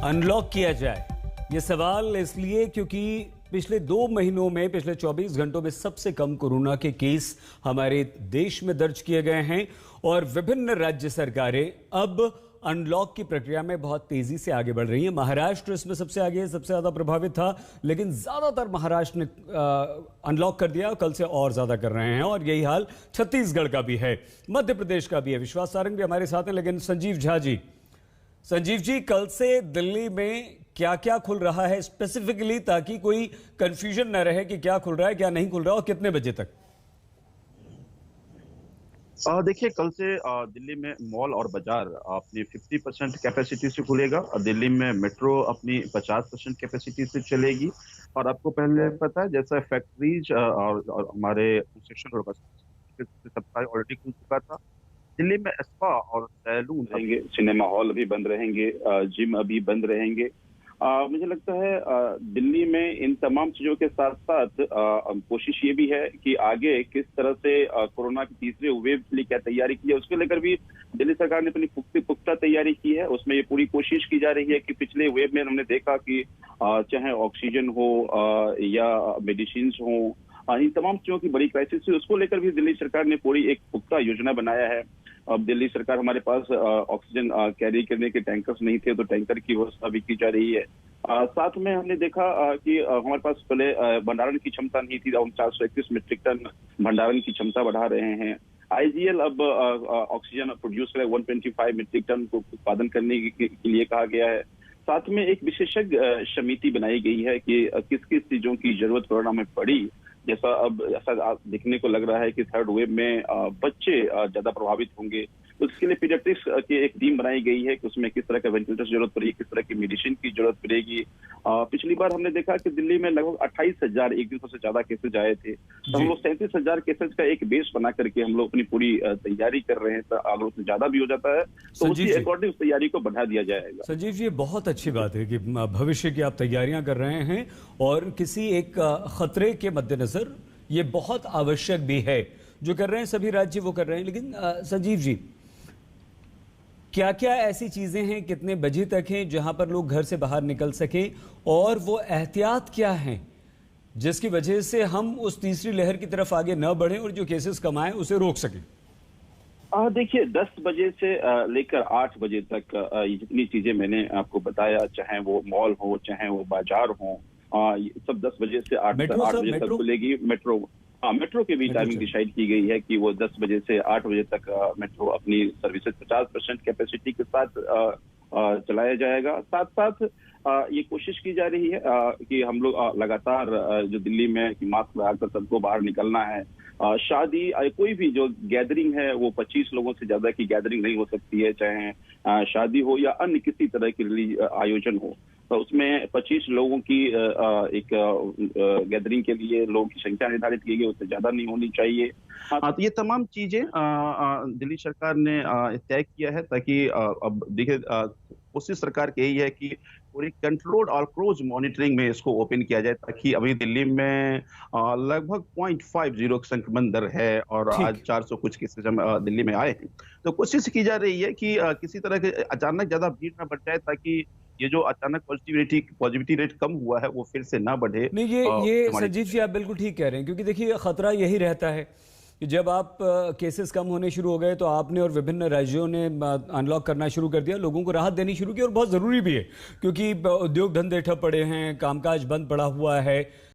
Unlock किया जाए? ये सवाल इसलिए क्योंकि पिछले 2 महीनों में, पिछले 24 घंटों में सबसे कम कोरोना के केस हमारे देश में दर्ज किए गए हैं और विभिन्न राज्य सरकारें अब अनलॉक की प्रक्रिया में बहुत तेजी से आगे बढ़ रही हैं। महाराष्ट्र इसमें सबसे आगे, सबसे ज्यादा प्रभावित था, लेकिन ज्यादातर महाराष्ट्र ने अनलॉक कर दिया। कल से और ज्यादा कर रहे हैं और यही हाल छत्तीसगढ़ का भी है, मध्य प्रदेश का भी है। विश्वास सारंग भी हमारे साथ हैं, लेकिन संजीव जी, कल से दिल्ली में क्या क्या खुल रहा है स्पेसिफिकली, ताकि कोई कंफ्यूजन न रहे कि क्या खुल रहा है क्या नहीं खुल रहा और कितने बजे तक? देखिए, कल से दिल्ली में मॉल और बाजार अपनी 50% कैपेसिटी से खुलेगा और दिल्ली में मेट्रो अपनी 50% कैपेसिटी से चलेगी। और आपको पहले पता है, जैसा फैक्ट्रीज और हमारे कंस्ट्रक्शन और सप्लाई ऑलरेडी खुल चुका था। दिल्ली में स्पा और सैलून रहेंगे, सिनेमा हॉल अभी बंद रहेंगे, जिम अभी बंद रहेंगे। मुझे लगता है दिल्ली में इन तमाम चीजों के साथ साथ कोशिश ये भी है कि आगे किस तरह से कोरोना की तीसरे वेव के लिए क्या तैयारी की है, उसको लेकर भी दिल्ली सरकार ने अपनी पुख्ता तैयारी की है। उसमें ये पूरी कोशिश की जा रही है कि पिछले वेव में हमने देखा कि चाहे ऑक्सीजन हो या मेडिसिन हो, इन तमाम चीजों की बड़ी क्राइसिस है। उसको लेकर भी दिल्ली सरकार ने पूरी एक पुख्ता योजना बनाया है। अब दिल्ली सरकार, हमारे पास ऑक्सीजन कैरी करने के टैंकर्स नहीं थे, तो टैंकर की व्यवस्था भी की जा रही है। साथ में हमने देखा कि हमारे पास पहले भंडारण की क्षमता नहीं थी, हम 431 मीट्रिक टन भंडारण की क्षमता बढ़ा रहे हैं। आईजीएल अब ऑक्सीजन प्रोड्यूस करे 125 मीट्रिक टन को उत्पादन करने के लिए कहा गया है। साथ में एक विशेषज्ञ समिति बनाई गई है कि किस किस चीजों की जरूरत कोरोना में पड़ी। जैसा अब ऐसा दिखने को लग रहा है कि थर्ड वेव में बच्चे ज्यादा प्रभावित होंगे, तो उसके लिए पीडियाट्रिक्स की एक टीम बनाई गई है कि उसमें किस तरह का वेंटिलेटर की जरूरत पड़ेगी, किस तरह की मेडिसिन की जरूरत पड़ेगी। पिछली बार हमने देखा कि दिल्ली में लगभग 28,000 एक दिन से ज्यादा केसेज आए थे, तो हम लोग 37,000 केसेज का एक बेस बना करके हम लोग अपनी पूरी तैयारी कर रहे हैं। तो अगर उससे ज्यादा भी हो जाता है तो उसकी अकॉर्डिंग उस तैयारी को बढ़ा दिया जाएगा। संजीव जी, ये बहुत अच्छी बात है कि भविष्य की आप तैयारियां कर रहे हैं और किसी एक खतरे के मद्देनजर ये बहुत आवश्यक भी है। जो कर रहे हैं सभी राज्य वो कर रहे हैं, लेकिन संजीव जी, क्या क्या ऐसी चीजें हैं, कितने बजे तक हैं जहां पर लोग घर से बाहर निकल सकें, और वो एहतियात क्या हैं जिसकी वजह से हम उस तीसरी लहर की तरफ आगे न बढ़ें और जो केसेस कम आए उसे रोक सकें? देखिए, 10 बजे से लेकर 8 बजे तक ये जितनी चीजें मैंने आपको बताया, चाहे वो मॉल हो, चाहे वो बाजार हो, सब 10 बजे से 8 बजे तक खुलेगी। मेट्रो की भी टाइमिंग डिसाइड की गई है कि वो 10 बजे से 8 बजे तक मेट्रो अपनी सर्विसेज 50% कैपेसिटी के साथ चलाया जाएगा। साथ साथ ये कोशिश की जा रही है कि हम लोग लगातार जो दिल्ली में मास्क लगाकर सबको बाहर निकलना है। शादी, कोई भी जो गैदरिंग है वो 25 लोगों से ज्यादा की गैदरिंग नहीं हो सकती है, चाहे शादी हो या अन्य किसी तरह की आयोजन हो। तो उसमें 25 लोगों की एक गैदरिंग के लिए लोगों की संख्या निर्धारित की गई, उससे ज्यादा नहीं होनी चाहिए। तो ये तमाम चीजें दिल्ली सरकार ने तय किया है, ताकि अब देखिए, कोशिश सरकार की यही है कि पूरी कंट्रोल्ड और क्लोज मॉनिटरिंग में इसको ओपन किया जाए, ताकि अभी दिल्ली में लगभग 0.50 संक्रमण दर है और आज 400 कुछ केसेज दिल्ली में आए हैं। तो कोशिश की जा रही है कि किसी तरह के अचानक ज्यादा भीड़ न बढ़ जाए, ताकि ये जो अचानक पॉजिटिविटी रेट कम हुआ है वो फिर से ना बढ़े। नहीं, ये संजीव जी आप बिल्कुल ठीक कह रहे हैं, क्योंकि देखिए खतरा यही रहता है कि जब आप केसेस कम होने शुरू हो गए तो आपने और विभिन्न राज्यों ने अनलॉक करना शुरू कर दिया, लोगों को राहत देनी शुरू की, और बहुत जरूरी भी है क्योंकि उद्योग धंधे ठप पड़े हैं, कामकाज बंद पड़ा हुआ है।